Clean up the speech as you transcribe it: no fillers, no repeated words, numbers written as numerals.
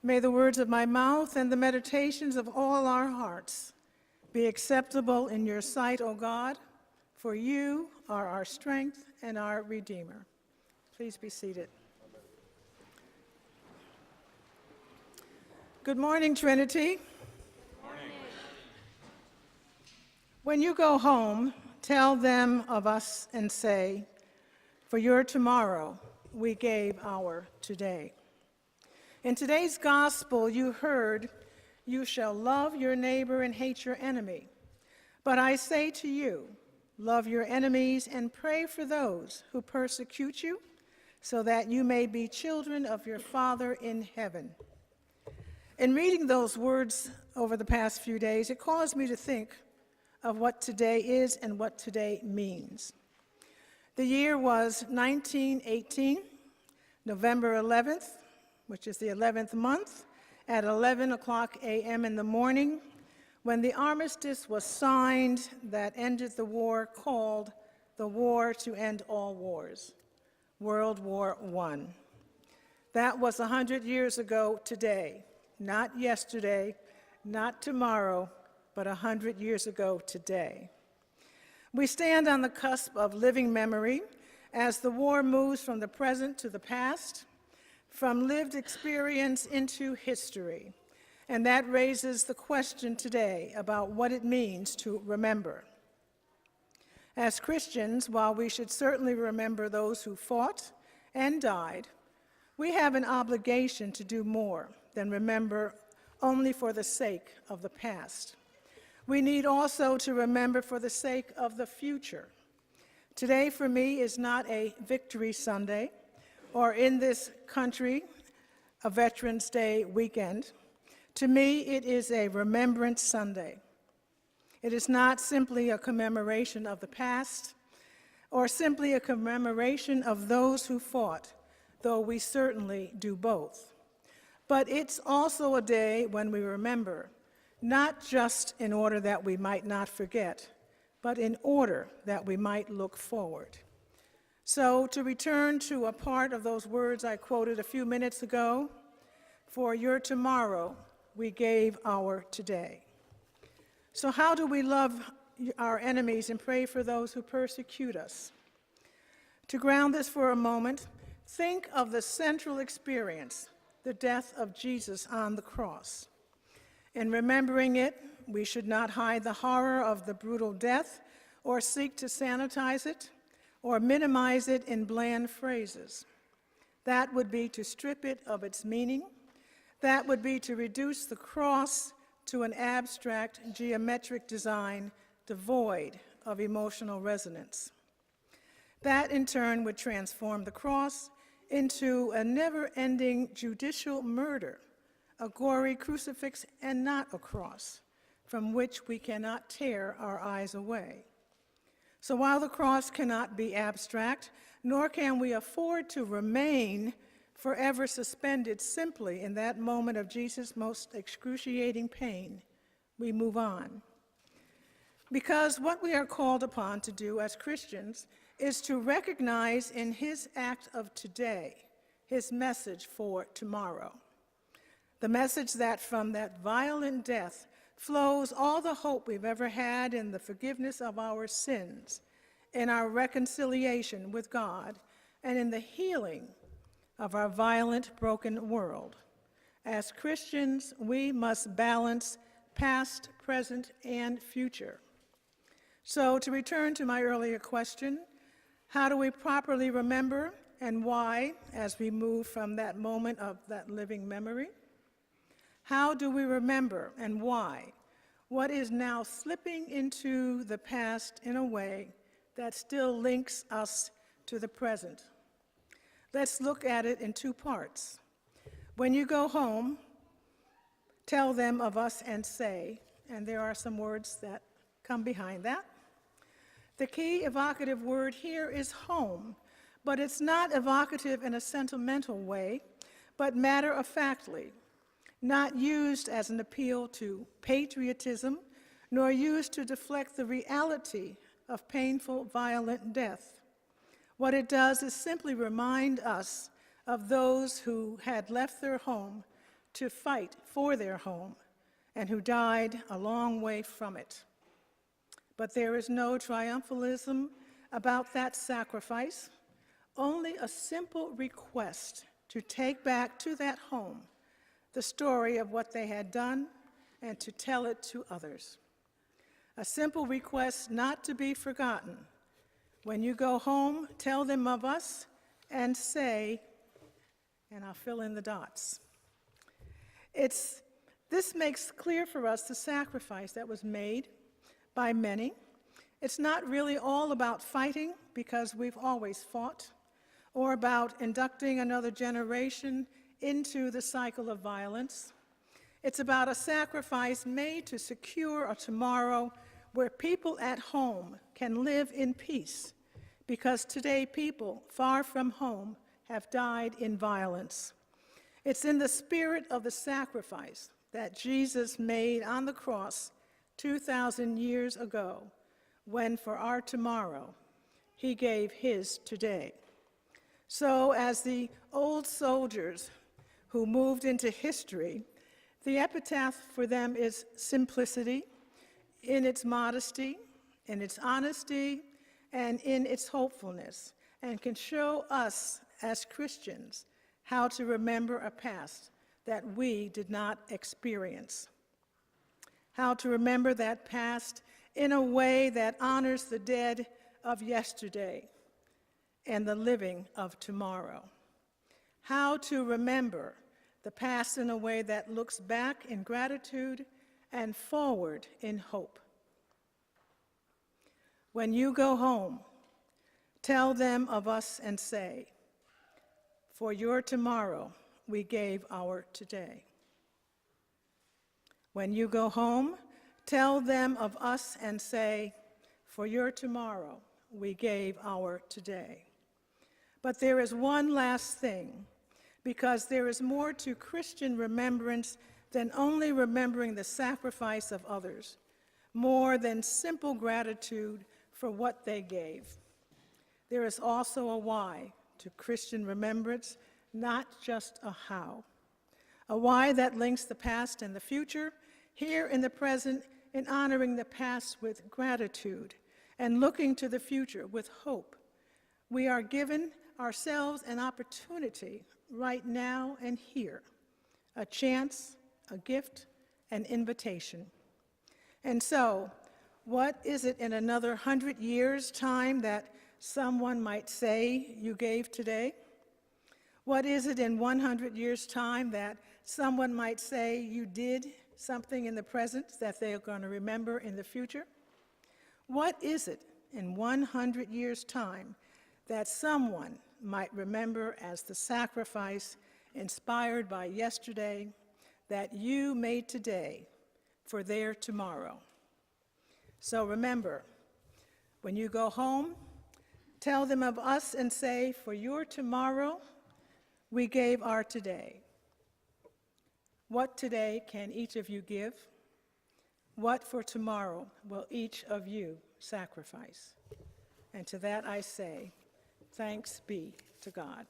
May the words of my mouth and the meditations of all our hearts be acceptable in your sight, O God, for you are our strength and our Redeemer. Please be seated. Good morning, Trinity. Good morning. When you go home, tell them of us and say, for your tomorrow, we gave our today. In today's gospel, you heard, you shall love your neighbor and hate your enemy. But I say to you, love your enemies and pray for those who persecute you, so that you may be children of your Father in heaven. In reading those words over the past few days, it caused me to think of what today is and what today means. The year was 1918, November 11th, which is the 11th month, at 11 o'clock a.m. in the morning, when the armistice was signed that ended the war called the War to End All Wars, World War I. That was 100 years ago today. Not yesterday, not tomorrow, but 100 years ago today. We stand on the cusp of living memory as the war moves from the present to the past, from lived experience into history. And that raises the question today about what it means to remember. As Christians, while we should certainly remember those who fought and died, we have an obligation to do more than remember only for the sake of the past. We need also to remember for the sake of the future. Today for me is not a Victory Sunday, or in this country, a Veterans Day weekend. To me, it is a Remembrance Sunday. It is not simply a commemoration of the past, or simply a commemoration of those who fought, though we certainly do both. But it's also a day when we remember, not just in order that we might not forget, but in order that we might look forward. So to return to a part of those words I quoted a few minutes ago, for your tomorrow, we gave our today. So how do we love our enemies and pray for those who persecute us? To ground this for a moment, think of the central experience, the death of Jesus on the cross. In remembering it, we should not hide the horror of the brutal death or seek to sanitize it or minimize it in bland phrases. That would be to strip it of its meaning. That would be to reduce the cross to an abstract geometric design devoid of emotional resonance. That in turn would transform the cross into a never-ending judicial murder, a gory crucifix and not a cross, from which we cannot tear our eyes away. So while the cross cannot be abstract, nor can we afford to remain forever suspended simply in that moment of Jesus' most excruciating pain, we move on. Because what we are called upon to do as Christians is to recognize in his act of today, his message for tomorrow. The message that from that violent death flows all the hope we've ever had in the forgiveness of our sins, in our reconciliation with God, and in the healing of our violent, broken world. As Christians, we must balance past, present, and future. So to return to my earlier question, how do we properly remember and why as we move from that moment of that living memory? How do we remember and why what is now slipping into the past in a way that still links us to the present? Let's look at it in two parts. When you go home, tell them of us and say, and there are some words that come behind that. The key evocative word here is home, but it's not evocative in a sentimental way, but matter-of-factly, not used as an appeal to patriotism, nor used to deflect the reality of painful, violent death. What it does is simply remind us of those who had left their home to fight for their home and who died a long way from it. But there is no triumphalism about that sacrifice, only a simple request to take back to that home the story of what they had done and to tell it to others. A simple request not to be forgotten. When you go home, tell them of us and say, and I'll fill in the dots. This makes clear for us the sacrifice that was made by many. It's not really all about fighting, because we've always fought, or about inducting another generation into the cycle of violence. It's about a sacrifice made to secure a tomorrow where people at home can live in peace, because today people far from home have died in violence. It's in the spirit of the sacrifice that Jesus made on the cross 2,000 years ago, when for our tomorrow, he gave his today. So as the old soldiers who moved into history, the epitaph for them is simplicity in its modesty, in its honesty, and in its hopefulness, and can show us as Christians how to remember a past that we did not experience. How to remember that past in a way that honors the dead of yesterday and the living of tomorrow. How to remember the past in a way that looks back in gratitude and forward in hope. When you go home, tell them of us and say, for your tomorrow we gave our today. When you go home, tell them of us and say, for your tomorrow we gave our today. But there is one last thing, because there is more to Christian remembrance than only remembering the sacrifice of others, more than simple gratitude for what they gave. There is also a why to Christian remembrance, not just a how. A why that links the past and the future, here in the present, in honoring the past with gratitude and looking to the future with hope. We are given ourselves an opportunity right now and here, a chance, a gift, an invitation. And so, what is it in another 100 years' time that someone might say you gave today? What is it in 100 years' time that someone might say you did something in the present that they're going to remember in the future? What is it in 100 years' time that someone might remember as the sacrifice inspired by yesterday that you made today for their tomorrow? So remember, when you go home, tell them of us and say, for your tomorrow, we gave our today. What today can each of you give? What for tomorrow will each of you sacrifice? And to that I say, thanks be to God.